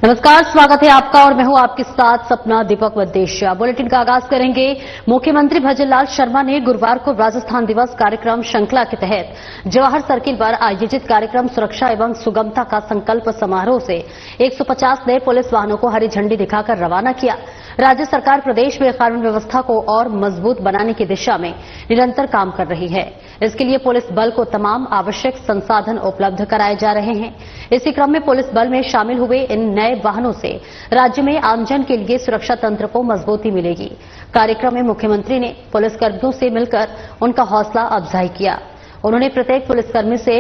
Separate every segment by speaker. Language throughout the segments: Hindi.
Speaker 1: नमस्कार, स्वागत है आपका और मैं हूं आपके साथ सपना दीपक वद्देशिया। बुलेटिन का आगाज करेंगे। मुख्यमंत्री भजनलाल शर्मा ने गुरुवार को राजस्थान दिवस कार्यक्रम श्रृंखला के तहत जवाहर सर्किल पर आयोजित कार्यक्रम सुरक्षा एवं सुगमता का संकल्प समारोह से 150 नए पुलिस वाहनों को हरी झंडी दिखाकर रवाना किया। राज्य सरकार प्रदेश में कानून व्यवस्था को और मजबूत बनाने की दिशा में निरंतर काम कर रही है। इसके लिए पुलिस बल को तमाम आवश्यक संसाधन उपलब्ध कराए जा रहे हैं। इसी क्रम में पुलिस बल में शामिल हुए इन नए वाहनों से राज्य में आमजन के लिए सुरक्षा तंत्र को मजबूती मिलेगी। कार्यक्रम में मुख्यमंत्री ने पुलिसकर्मियों से मिलकर उनका हौसला अफजाई किया। उन्होंने प्रत्येक पुलिसकर्मी से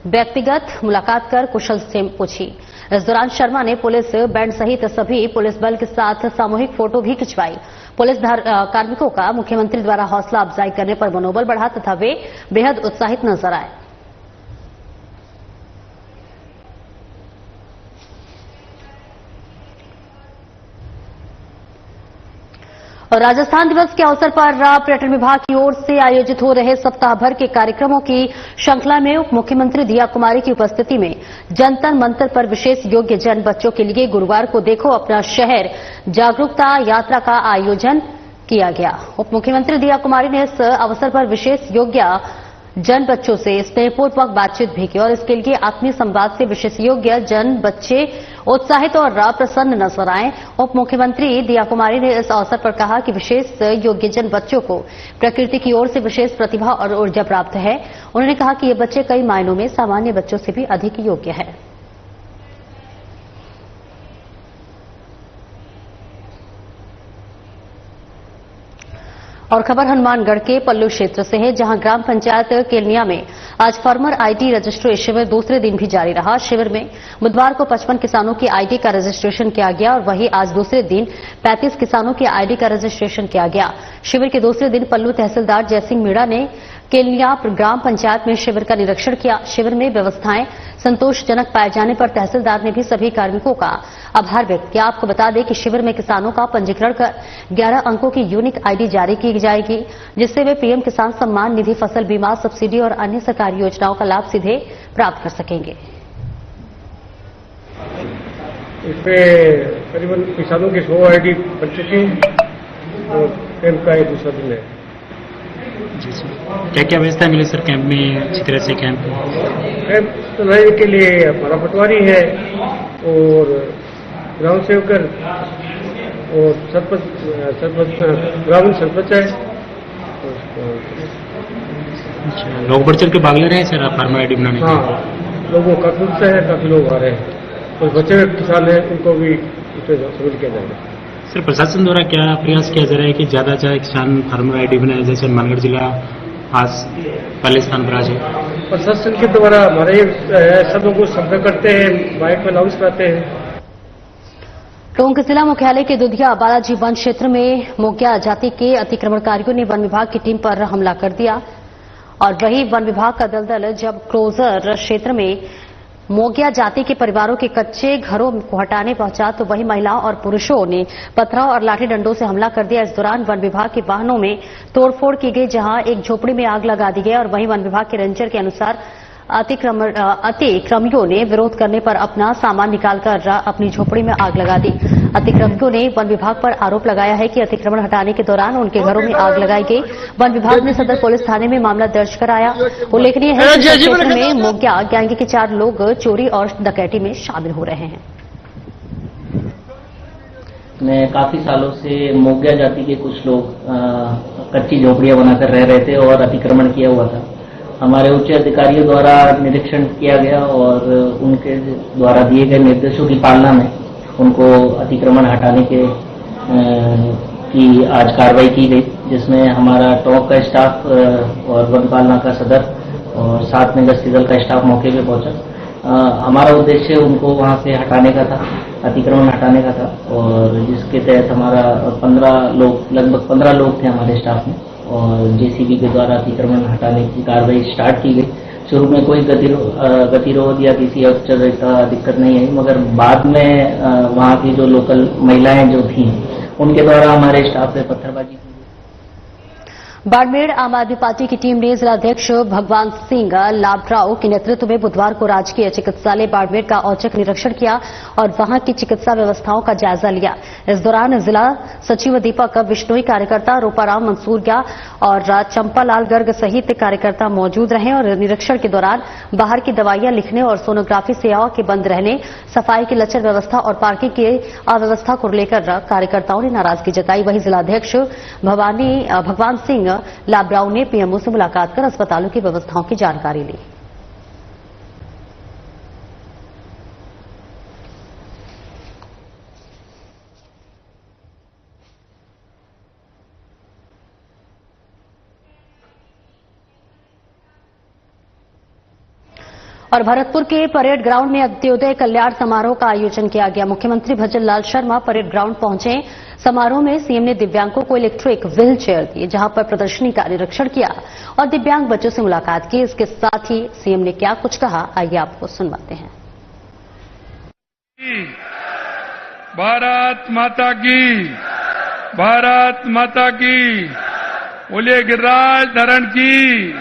Speaker 1: व्यक्तिगत मुलाकात कर कुशल से पूछी। इस दौरान शर्मा ने पुलिस बैंड सहित सभी पुलिस बल के साथ सामूहिक फोटो भी खिंचवाई। पुलिस कार्मिकों का मुख्यमंत्री द्वारा हौसला अफजाई करने पर मनोबल बढ़ा तथा वे बेहद उत्साहित नजर आए। और राजस्थान दिवस के अवसर पर पर्यटन विभाग की ओर से आयोजित हो रहे सप्ताह भर के कार्यक्रमों की श्रृंखला में उप मुख्यमंत्री दिया कुमारी की उपस्थिति में जंतर मंतर पर विशेष योग्य जन बच्चों के लिए गुरुवार को देखो अपना शहर जागरूकता यात्रा का आयोजन किया गया। उप मुख्यमंत्री दिया कुमारी ने इस अवसर पर विशेष योग्य जन बच्चों से स्नेहपूर्वक बातचीत भी की और इसके लिए आत्मीय संवाद से विशेष योग्य जन बच्चे उत्साहित और प्रसन्न नजर आए। उप मुख्यमंत्री दिया कुमारी ने इस अवसर पर कहा कि विशेष योग्य जन बच्चों को प्रकृति की ओर से विशेष प्रतिभा और ऊर्जा प्राप्त है। उन्होंने कहा कि ये बच्चे कई मायनों में सामान्य बच्चों से भी अधिक योग्य है। और खबर हनुमानगढ़ के पल्लू क्षेत्र से है, जहां ग्राम पंचायत केलनिया में आज फार्मर आईडी रजिस्ट्रेशन शिविर दूसरे दिन भी जारी रहा। शिविर में बुधवार को 55 किसानों की आईडी का रजिस्ट्रेशन किया गया और वहीं आज दूसरे दिन 35 किसानों की आईडी का रजिस्ट्रेशन किया गया। शिविर के दूसरे दिन पल्लू तहसीलदार जयसिंह मीणा ने केलनिया ग्राम पंचायत में शिविर का निरीक्षण किया। शिविर में व्यवस्थाएं संतोषजनक पाए जाने पर तहसीलदार ने भी सभी कार्मिकों का आभार व्यक्त किया। आपको बता दें कि शिविर में किसानों का पंजीकरण कर 11 अंकों की यूनिक आईडी जारी की जाएगी, जिससे वे पीएम किसान सम्मान निधि, फसल बीमा, सब्सिडी और अन्य सरकारी योजनाओं का लाभ सीधे प्राप्त कर सकेंगे।
Speaker 2: इसमें करीबन किसानों की 100 आईडी बन चुकी और कैंप का एक दूसरा दिन है।
Speaker 3: जी सर, क्या क्या व्यवस्था मिली सर कैंप में? अच्छी तरह से कैंप
Speaker 2: चलाने के लिए हमारा पटवारी है और ग्राम सेवक और सरपंच ग्रामीण सरपंच है।
Speaker 3: लोग बढ़ चढ़ के भाग ले रहे हैं सर आप फार्मर आईडी बनाने में?
Speaker 2: हाँ, लोगों का उत्साह है, काफी लोग आ रहे हैं। कुछ बचे हुए किसान हैं, उनको भी शामिल किया जाएगा।
Speaker 3: सर, प्रशासन द्वारा क्या प्रयास किया जा रहा है कि ज्यादा से ज्यादा किसान फार्मर आईडी बनाए? जैसे हनुमानगढ़ जिला आज पहले स्थान पर आ जाए।
Speaker 2: प्रशासन के द्वारा हमारे सब लोग संपर्क करते हैं, बाइक में अनाउंस करते हैं।
Speaker 1: टोंक जिला मुख्यालय के दुधिया बालाजी वन क्षेत्र में मोग्या जाति के अतिक्रमणकारियों ने वन विभाग की टीम पर हमला कर दिया और वही वन विभाग का दलदल जब क्लोजर क्षेत्र में मोग्या जाति के परिवारों के कच्चे घरों को हटाने पहुंचा तो वही महिलाओं और पुरुषों ने पथराव और लाठी डंडों से हमला कर दिया। इस दौरान वन विभाग के वाहनों में तोड़फोड़ की गई, जहां एक झोपड़ी में आग लगा दी गई और वहीं वन विभाग के रेंजर के अनुसार अतिक्रमियों ने विरोध करने पर अपना सामान निकालकर अपनी झोपड़ी में आग लगा दी। अतिक्रमियों ने वन विभाग पर आरोप लगाया है कि अतिक्रमण हटाने के दौरान उनके घरों में आग लगाई गई। वन विभाग ने सदर पुलिस थाने में मामला दर्ज कराया। उल्लेखनीय है कि क्षेत्र में मोग्या गैंग के 4 लोग चोरी और डकैती में शामिल हो रहे हैं।
Speaker 4: काफी सालों से मोग्या जाति के कुछ लोग कच्ची झोपड़ियां बनाकर रह रहे थे और अतिक्रमण किया हुआ था। हमारे उच्च अधिकारियों द्वारा निरीक्षण किया गया और उनके द्वारा दिए गए निर्देशों की पालना में उनको अतिक्रमण हटाने की आज कार्रवाई की गई, जिसमें हमारा टोंक का स्टाफ और वन पालना का सदर और साथ में गश्ती दल का स्टाफ मौके पे पहुंचा। हमारा उद्देश्य उनको वहां से हटाने का था, अतिक्रमण हटाने का था और जिसके तहत हमारा लगभग 15 लोग थे हमारे स्टाफ में और जेसीबी के द्वारा अतिक्रमण हटाने की कार्रवाई स्टार्ट की गई। शुरू में कोई गतिरोध या किसी औपचारिकता दिक्कत नहीं आई, मगर बाद में वहाँ की जो लोकल महिलाएं जो थी उनके द्वारा हमारे स्टाफ पे पत्थरबाजी की।
Speaker 1: बाड़मेर आम आदमी पार्टी की टीम ने जिलाध्यक्ष भगवान सिंह लाभराव के नेतृत्व में बुधवार को राजकीय चिकित्सालय बाड़मेर का औचक निरीक्षण किया और वहां की चिकित्सा व्यवस्थाओं का जायजा लिया। इस दौरान जिला सचिव दीपक बिश्नोई, कार्यकर्ता रूपाराम मंसूरिया और चंपालाल गर्ग सहित कार्यकर्ता मौजूद रहे और निरीक्षण के दौरान बाहर की दवाइयां लिखने और सोनोग्राफी सेवाओं के बंद रहने, सफाई की लचर व्यवस्था और पार्किंग की अव्यवस्था को लेकर कार्यकर्ताओं ने नाराजगी जताई। वहीं जिलाध्यक्ष भगवान सिंह लाभराव ने पीएमओ से मुलाकात कर अस्पतालों की व्यवस्थाओं की जानकारी ली। और भरतपुर के परेड ग्राउंड में अंत्योदय कल्याण समारोह का आयोजन किया गया। मुख्यमंत्री भजन लाल शर्मा परेड ग्राउंड पहुंचे। समारोह में सीएम ने दिव्यांगों को इलेक्ट्रिक व्हील चेयर दी, जहां पर प्रदर्शनी का निरीक्षण किया और दिव्यांग बच्चों से मुलाकात की। इसके साथ ही सीएम ने क्या कुछ कहा, आइए आपको सुनवाते हैं।
Speaker 5: भारत माता की, भारत माता की, बोलिए गिरिराज धरण की,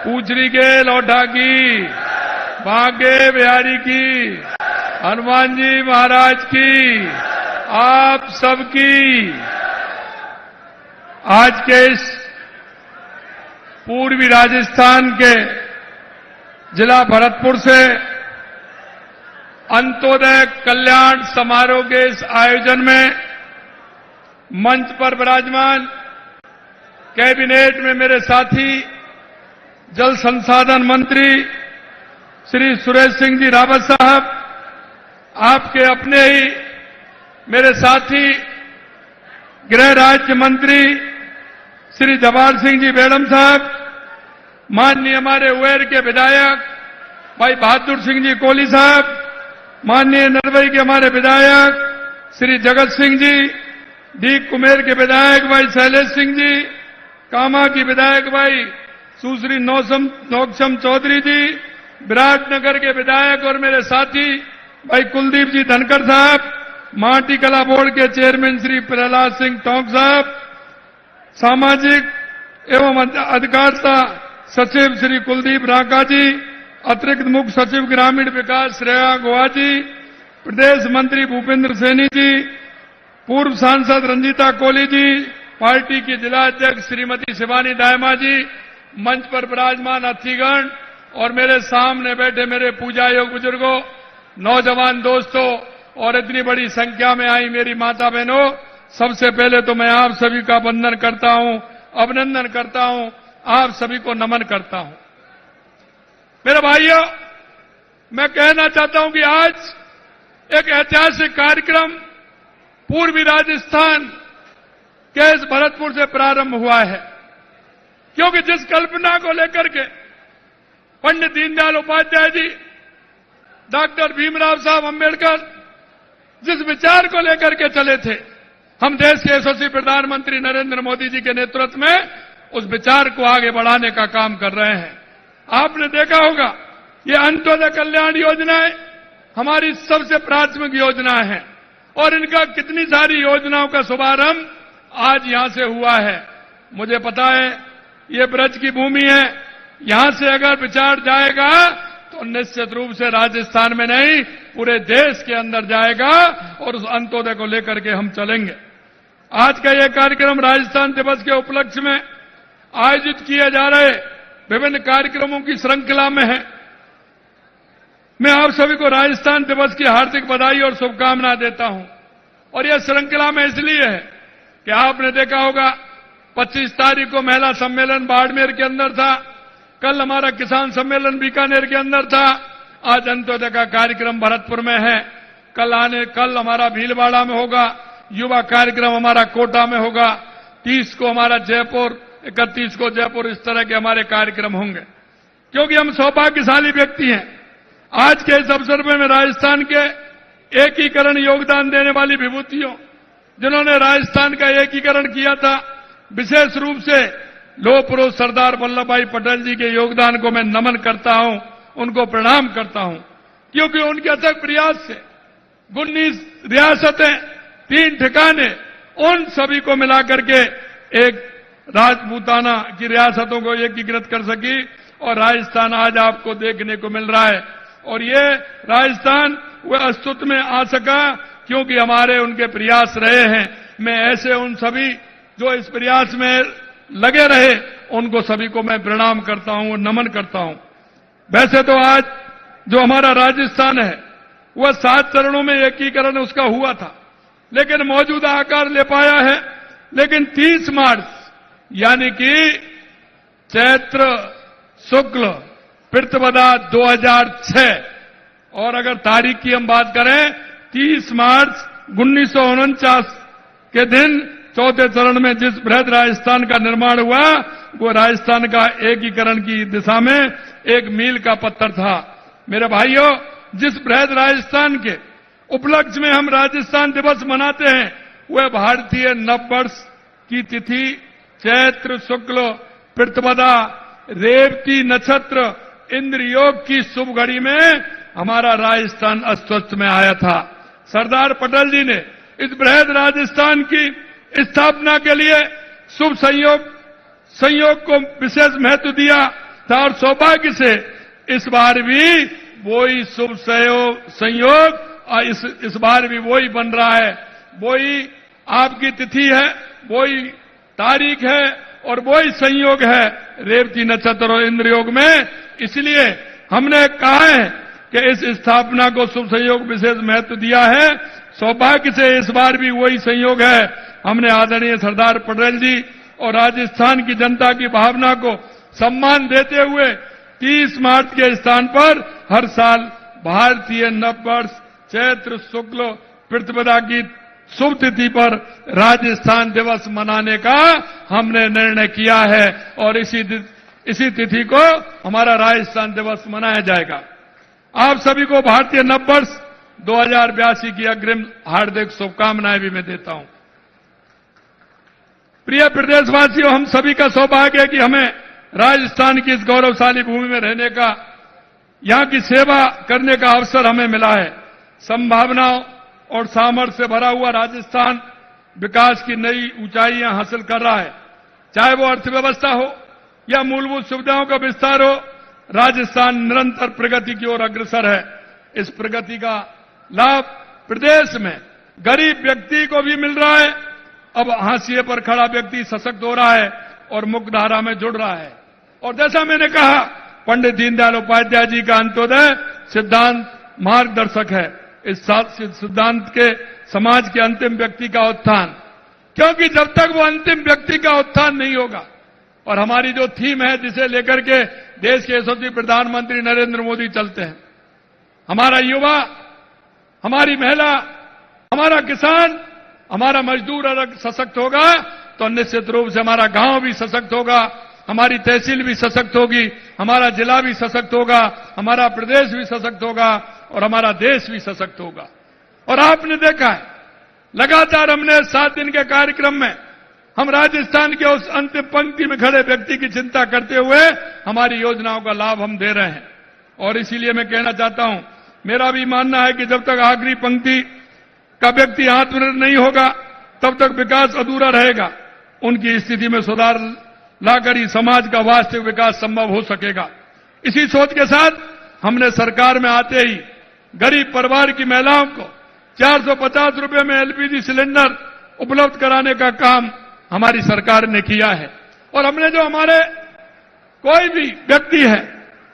Speaker 5: पूछरी के लौटा की, भाग्य बिहारी की, हनुमान जी महाराज की, आप सबकी। आज के इस पूर्वी राजस्थान के जिला भरतपुर से अंत्योदय कल्याण समारोह के इस आयोजन में मंच पर विराजमान कैबिनेट में मेरे साथी जल संसाधन मंत्री श्री सुरेश सिंह जी रावत साहब, आपके अपने ही मेरे साथी गृह राज्य मंत्री श्री जवाहर सिंह जी बेड़म साहब, माननीय हमारे उहेर के विधायक भाई बहादुर सिंह जी कोहली साहब, माननीय नरवई के हमारे विधायक श्री जगत सिंह जी, दीप कुमेर के विधायक भाई शैलेश सिंह जी, कामा की विधायक भाई सुश्री नौक्षम चौधरी जी, विराटनगर के विधायक और मेरे साथी भाई कुलदीप जी धनखड़ साहब, माटी कला बोर्ड के चेयरमैन श्री प्रहलाद सिंह टोंक साहब, सामाजिक एवं अधिकारिता सचिव श्री कुलदीप राका जी, अतिरिक्त मुख्य सचिव ग्रामीण विकास श्रेया गोवा जी, प्रदेश मंत्री भूपेंद्र सैनी जी, पूर्व सांसद रंजीता कोहली जी, पार्टी की जिला अध्यक्ष श्रीमती शिवानी दायमा जी, मंच पर विराजमान अतिथिगण और मेरे सामने बैठे मेरे पूजा योग बुजुर्गों, नौजवान दोस्तों और इतनी बड़ी संख्या में आई मेरी माता बहनों, सबसे पहले तो मैं आप सभी का वंदन करता हूं, अभिनंदन करता हूं, आप सभी को नमन करता हूं। मेरे भाइयों, मैं कहना चाहता हूं कि आज एक ऐतिहासिक कार्यक्रम पूर्वी राजस्थान के इस भरतपुर से प्रारंभ हुआ है, क्योंकि जिस कल्पना को लेकर के पंडित दीनदयाल उपाध्याय जी, डॉक्टर भीमराव साहब अंबेडकर जिस विचार को लेकर के चले थे, हम देश के यशस्वी प्रधानमंत्री नरेंद्र मोदी जी के नेतृत्व में उस विचार को आगे बढ़ाने का काम कर रहे हैं। आपने देखा होगा ये अंत्योदय कल्याण योजनाएं हमारी सबसे प्राथमिक योजना है और इनका कितनी सारी योजनाओं का शुभारंभ आज यहां से हुआ है। मुझे पता है ये ब्रज की भूमि है, यहां से अगर विचार जाएगा तो निश्चित रूप से राजस्थान में नहीं पूरे देश के अंदर जाएगा और उस अंत्योदय को लेकर के हम चलेंगे। आज का यह कार्यक्रम राजस्थान दिवस के उपलक्ष्य में आयोजित किए जा रहे विभिन्न कार्यक्रमों की श्रृंखला में है। मैं आप सभी को राजस्थान दिवस की हार्दिक बधाई और शुभकामनाएं देता हूं और यह श्रृंखला में इसलिए है कि आपने देखा होगा 25 तारीख को महिला सम्मेलन बाड़मेर के अंदर था, कल हमारा किसान सम्मेलन बीकानेर के अंदर था, आज अंत्योदय का कार्यक्रम भरतपुर में है, कल हमारा भीलवाड़ा में होगा, युवा कार्यक्रम हमारा कोटा में होगा, 30 को हमारा जयपुर, 31 को जयपुर, इस तरह के हमारे कार्यक्रम होंगे। क्योंकि हम सौभाग्यशाली व्यक्ति हैं। आज के इस अवसर में मैं राजस्थान के एकीकरण योगदान देने वाली विभूतियों, जिन्होंने राजस्थान का एकीकरण किया था, विशेष रूप से लौह पुरुष सरदार वल्लभ भाई पटेल जी के योगदान को मैं नमन करता हूं, उनको प्रणाम करता हूं, क्योंकि उनके अथक प्रयास से 19 रियासतें, 3 ठिकाने, उन सभी को मिलाकर के एक राजपूताना की रियासतों को एकीकृत कर सकी और राजस्थान आज आपको देखने को मिल रहा है। और ये राजस्थान वह अस्तित्व में आ सका क्योंकि हमारे उनके प्रयास रहे हैं। मैं ऐसे उन सभी जो इस प्रयास में लगे रहे उनको सभी को मैं प्रणाम करता हूं, नमन करता हूं। वैसे तो आज जो हमारा राजस्थान है वह 7 चरणों में एकीकरण उसका हुआ था, लेकिन मौजूदा आकार ले पाया है। लेकिन 30 मार्च यानी कि चैत्र शुक्ल प्रतिपदा 2006 और अगर तारीख की हम बात करें 30 मार्च 1949 के दिन चौथे चरण में जिस बृहद राजस्थान का निर्माण हुआ वो राजस्थान का एकीकरण की दिशा में एक मील का पत्थर था। मेरे भाइयों, जिस बृहद राजस्थान के उपलक्ष्य में हम राजस्थान दिवस मनाते हैं वह भारतीय नववर्ष की तिथि चैत्र शुक्ल प्रतिपदा रेवती नक्षत्र इंद्र योग की शुभ घड़ी में हमारा राजस्थान अस्तित्व में आया था। सरदार पटेल जी ने इस बृहद राजस्थान की स्थापना के लिए शुभ संयोग को विशेष महत्व दिया था और सौभाग्य से इस बार भी वही शुभ संयोग और इस बार भी वही बन रहा है। वही आपकी तिथि है, वही तारीख है और वही संयोग है रेवती नक्षत्र और इंद्र योग में। इसलिए हमने कहा है कि इस स्थापना को शुभ संयोग विशेष महत्व दिया है। सौभाग्य से इस बार भी वही संयोग है। हमने आदरणीय सरदार पटेल जी और राजस्थान की जनता की भावना को सम्मान देते हुए 30 मार्च के स्थान पर हर साल भारतीय नववर्ष चैत्र शुक्ल प्रतिपदा की शुभ तिथि पर राजस्थान दिवस मनाने का हमने निर्णय किया है और इसी तिथि को हमारा राजस्थान दिवस मनाया जाएगा। आप सभी को भारतीय नववर्ष 2082 की अग्रिम हार्दिक शुभकामनाएं भी मैं देता हूं। प्रिय प्रदेशवासियों, हम सभी का सौभाग्य है कि हमें राजस्थान की इस गौरवशाली भूमि में रहने का, यहां की सेवा करने का अवसर हमें मिला है। संभावनाओं और सामर्थ्य से भरा हुआ राजस्थान विकास की नई ऊंचाइयां हासिल कर रहा है। चाहे वो अर्थव्यवस्था हो या मूलभूत सुविधाओं का विस्तार हो, राजस्थान निरंतर प्रगति की ओर अग्रसर है। इस प्रगति का लाभ प्रदेश में गरीब व्यक्ति को भी मिल रहा है। अब हाशिए पर खड़ा व्यक्ति सशक्त हो रहा है और मुख्यधारा में जुड़ रहा है। और जैसा मैंने कहा, पंडित दीनदयाल उपाध्याय जी का अंत्योदय सिद्धांत मार्गदर्शक है। इस सिद्धांत के समाज के अंतिम व्यक्ति का उत्थान, क्योंकि जब तक वो अंतिम व्यक्ति का उत्थान नहीं होगा, और हमारी जो थीम है जिसे लेकर के देश के यशस्वी प्रधानमंत्री नरेंद्र मोदी चलते हैं, हमारा युवा, हमारी महिला, हमारा किसान, हमारा मजदूर अगर सशक्त होगा तो निश्चित रूप से हमारा गांव भी सशक्त होगा, हमारी तहसील भी सशक्त होगी, हमारा जिला भी सशक्त होगा, हमारा प्रदेश भी सशक्त होगा और हमारा देश भी सशक्त होगा। और आपने देखा है, लगातार हमने 7 दिन के कार्यक्रम में हम राजस्थान के उस अंतिम पंक्ति में खड़े व्यक्ति की चिंता करते हुए हमारी योजनाओं का लाभ हम दे रहे हैं। और इसीलिए मैं कहना चाहता हूं, मेरा भी मानना है कि जब तक आखिरी पंक्ति का व्यक्ति आत्मनिर्भर नहीं होगा तब तक विकास अधूरा रहेगा। उनकी स्थिति में सुधार लाकर ही समाज का वास्तविक विकास संभव हो सकेगा। इसी सोच के साथ हमने सरकार में आते ही गरीब परिवार की महिलाओं को 450 रुपए में एलपीजी सिलेंडर उपलब्ध कराने का काम हमारी सरकार ने किया है। और हमने जो हमारे कोई भी व्यक्ति है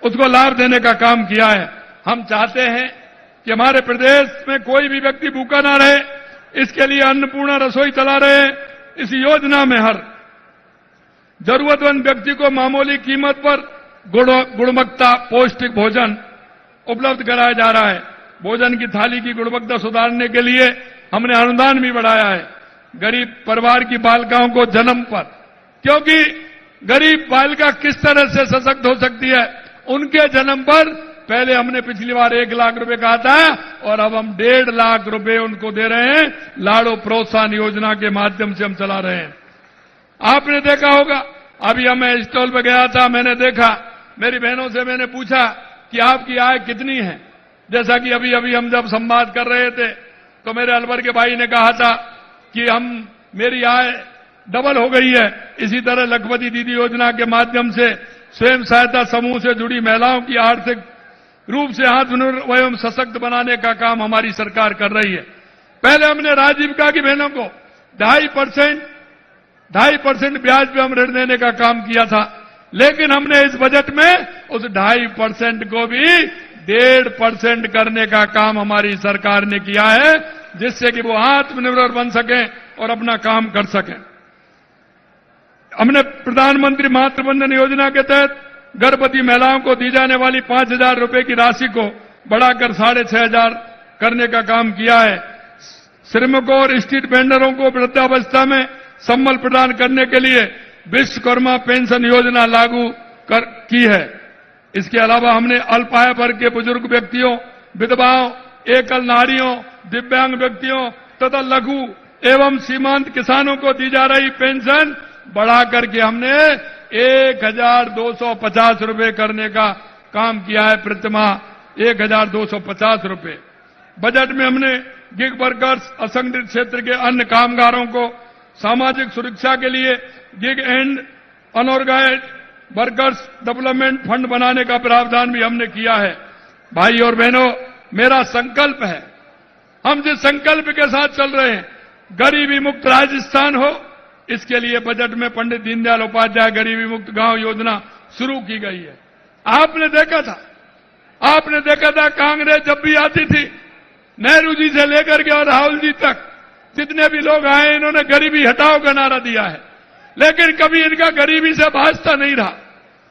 Speaker 5: उसको लाभ देने का काम किया है। हम चाहते हैं कि हमारे प्रदेश में कोई भी व्यक्ति भूखा ना रहे, इसके लिए अन्नपूर्णा रसोई चला रहे हैं। इस योजना में हर जरूरतमंद व्यक्ति को मामूली कीमत पर गुणवत्ता पौष्टिक भोजन उपलब्ध कराया जा रहा है। भोजन की थाली की गुणवत्ता सुधारने के लिए हमने अनुदान भी बढ़ाया है। गरीब परिवार की बालिकाओं को जन्म पर, क्योंकि गरीब बालिका किस तरह से सशक्त हो सकती है, उनके जन्म पर पहले हमने पिछली बार 1 लाख रुपए कहा था और अब हम 1.5 लाख रुपए उनको दे रहे हैं। लाड़ो प्रोत्साहन योजना के माध्यम से हम चला रहे हैं। आपने देखा होगा, अभी मैं स्टॉल पे गया था, मैंने देखा, मेरी बहनों से मैंने पूछा कि आपकी आय कितनी है। जैसा कि अभी हम जब संवाद कर रहे थे तो मेरे अलवर के भाई ने कहा था कि मेरी आय डबल हो गई है। इसी तरह लखपति दीदी योजना के माध्यम से स्वयं सहायता समूह से जुड़ी महिलाओं की आर्थिक रूप से आत्मनिर्भर एवं सशक्त बनाने का काम हमारी सरकार कर रही है। पहले हमने आजीविका की बहनों को 2.5% ब्याज पे हम ऋण देने का काम किया था, लेकिन हमने इस बजट में उस 2.5% को भी 1.5% करने का काम हमारी सरकार ने किया है, जिससे कि वो आत्मनिर्भर बन सकें और अपना काम कर सकें। हमने प्रधानमंत्री मातृवंदन योजना के तहत गर्भवती महिलाओं को दी जाने वाली 5,000 रुपए की राशि को बढ़ाकर 6,500 करने का काम किया है। श्रमिकों और स्ट्रीट वेंडरों को वृद्धावस्था में संबल प्रदान करने के लिए विश्वकर्मा पेंशन योजना लागू की है। इसके अलावा हमने अल्पाय वर्ग के बुजुर्ग व्यक्तियों, विधवाओं, एकल नारियों, दिव्यांग व्यक्तियों तथा लघु एवं सीमांत किसानों को दी जा रही पेंशन बढ़ा करके हमने 1,250 रुपए करने का काम किया है। प्रतिमाह 1,250 रुपए। बजट में हमने गिग वर्कर्स, असंगठित क्षेत्र के अन्य कामगारों को सामाजिक सुरक्षा के लिए gig and unorganised workers development fund बनाने का प्रावधान भी हमने किया है। भाई और बहनों, मेरा संकल्प है, हम जिस संकल्प के साथ चल रहे हैं, गरीबी मुक्त राजस्थान हो, इसके लिए बजट में पंडित दीनदयाल उपाध्याय गरीबी मुक्त गांव योजना शुरू की गई है। आपने देखा था कांग्रेस जब भी आती थी, नेहरू जी से लेकर के और राहुल जी तक जितने भी लोग आए, इन्होंने गरीबी हटाओ का नारा दिया है, लेकिन कभी इनका गरीबी से वास्ता नहीं रहा।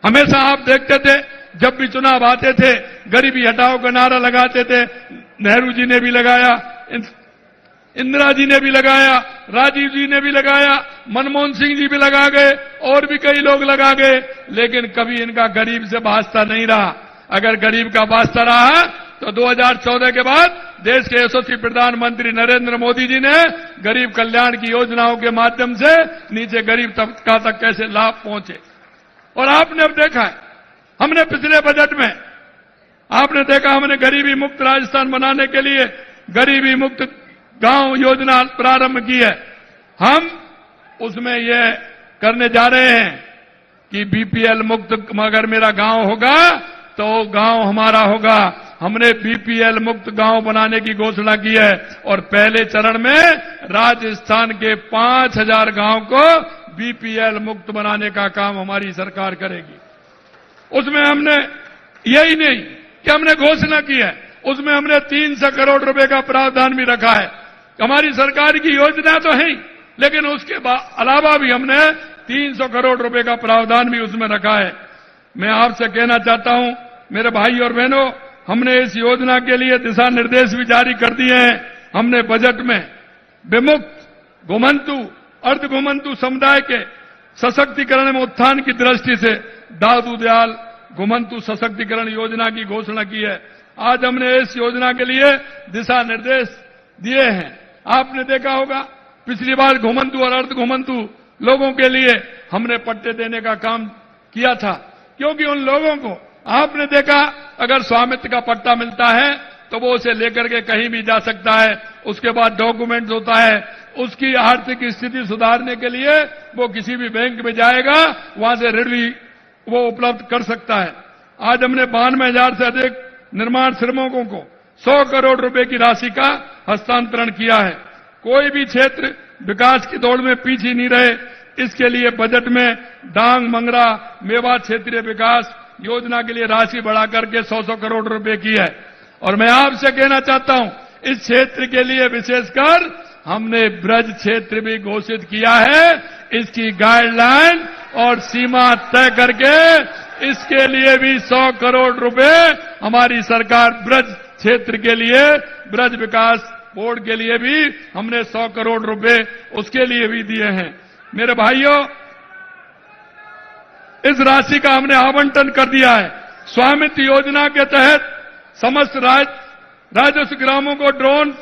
Speaker 5: हमेशा आप देखते थे जब भी चुनाव आते थे गरीबी हटाओ का नारा लगाते थे। नेहरू जी ने भी लगाया, इंदिरा जी ने भी लगाया, राजीव जी ने भी लगाया, मनमोहन सिंह जी भी लगा गए और भी कई लोग लगा गए, लेकिन कभी इनका गरीब से वास्ता नहीं रहा। अगर गरीब का वास्ता रहा तो 2014 के बाद देश के यशस्वी प्रधानमंत्री नरेंद्र मोदी जी ने गरीब कल्याण की योजनाओं के माध्यम से नीचे गरीब तबका तक कैसे लाभ पहुंचे। और आपने अब देखा है, हमने पिछले बजट में आपने देखा, हमने गरीबी मुक्त राजस्थान बनाने के लिए गरीबी मुक्त गांव योजना प्रारंभ की है। हम उसमें यह करने जा रहे हैं कि बीपीएल मुक्त अगर मेरा गांव होगा तो गांव हमारा होगा। हमने बीपीएल मुक्त गांव बनाने की घोषणा की है और पहले चरण में राजस्थान के 5,000 गांव को बीपीएल मुक्त बनाने का काम हमारी सरकार करेगी। उसमें हमने यही नहीं कि हमने घोषणा की है, उसमें हमने 300 करोड़ रुपए का प्रावधान भी रखा है। हमारी सरकार की योजना तो है ही, लेकिन उसके अलावा भी हमने 300 करोड़ रुपए का प्रावधान भी उसमें रखा है। मैं आपसे कहना चाहता हूं मेरे भाई और बहनों, हमने इस योजना के लिए दिशा निर्देश भी जारी कर दिए हैं। हमने बजट में विमुक्त, घुमंतु, अर्ध घुमंतु समुदाय के सशक्तिकरण में उत्थान की दृष्टि से दादू दयाल घुमंतु सशक्तिकरण योजना की घोषणा की है। आज हमने इस योजना के लिए दिशा निर्देश दिए हैं। आपने देखा होगा पिछली बार घुमंतु और अर्ध घुमंतु लोगों के लिए हमने पट्टे देने का काम किया था, क्योंकि उन लोगों को आपने देखा अगर स्वामित्व का पट्टा मिलता है तो वो उसे लेकर के कहीं भी जा सकता है। उसके बाद डॉक्यूमेंट्स होता है, उसकी आर्थिक स्थिति सुधारने के लिए वो किसी भी बैंक में जाएगा, वहां से ऋण भी वो उपलब्ध कर सकता है। आज हमने 92,000 से अधिक निर्माण श्रमिकों को 100 करोड़ रुपए की राशि का हस्तांतरण किया है। कोई भी क्षेत्र विकास की दौड़ में पीछे नहीं रहे, इसके लिए बजट में डांग, मंगरा, मेवात क्षेत्रीय विकास योजना के लिए राशि बढ़ाकर के 100 करोड़ रुपए की है। और मैं आपसे कहना चाहता हूं, इस क्षेत्र के लिए विशेषकर हमने ब्रज क्षेत्र भी घोषित किया है। इसकी गाइडलाइन और सीमा तय करके इसके लिए भी 100 करोड़ रुपए हमारी सरकार ब्रज क्षेत्र के लिए, ब्रज विकास बोर्ड के लिए भी हमने 100 करोड़ रुपए उसके लिए भी दिए हैं। मेरे भाइयों, इस राशि का हमने आवंटन कर दिया है। स्वामित्व योजना के तहत समस्त राजस्व ग्रामों को ड्रोन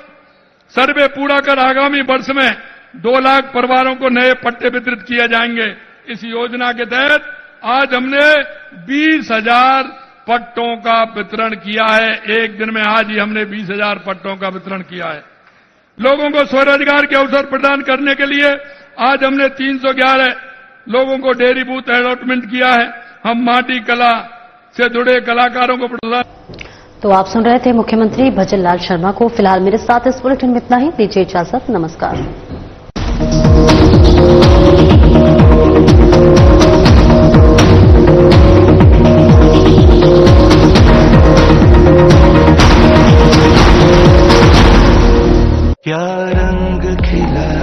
Speaker 5: सर्वे पूरा कर आगामी वर्ष में 2 लाख परिवारों को नए पट्टे वितरित किए जाएंगे। इस योजना के तहत आज हमने 20,000 पट्टों का वितरण किया है। एक दिन में आज ही हमने 20,000 पट्टों का वितरण किया है। लोगों को स्वरोजगार के अवसर प्रदान करने के लिए आज हमने 311 लोगों को डेयरी बूथ अलॉटमेंट किया है। हम माटी कला से जुड़े कलाकारों को प्रोत्साहन।
Speaker 1: तो आप सुन रहे थे मुख्यमंत्री भजनलाल शर्मा को। फिलहाल मेरे साथ इस बुलेटिन में इतना ही। दीजिए इजाजत। नमस्कार।
Speaker 6: क्या रंग खिला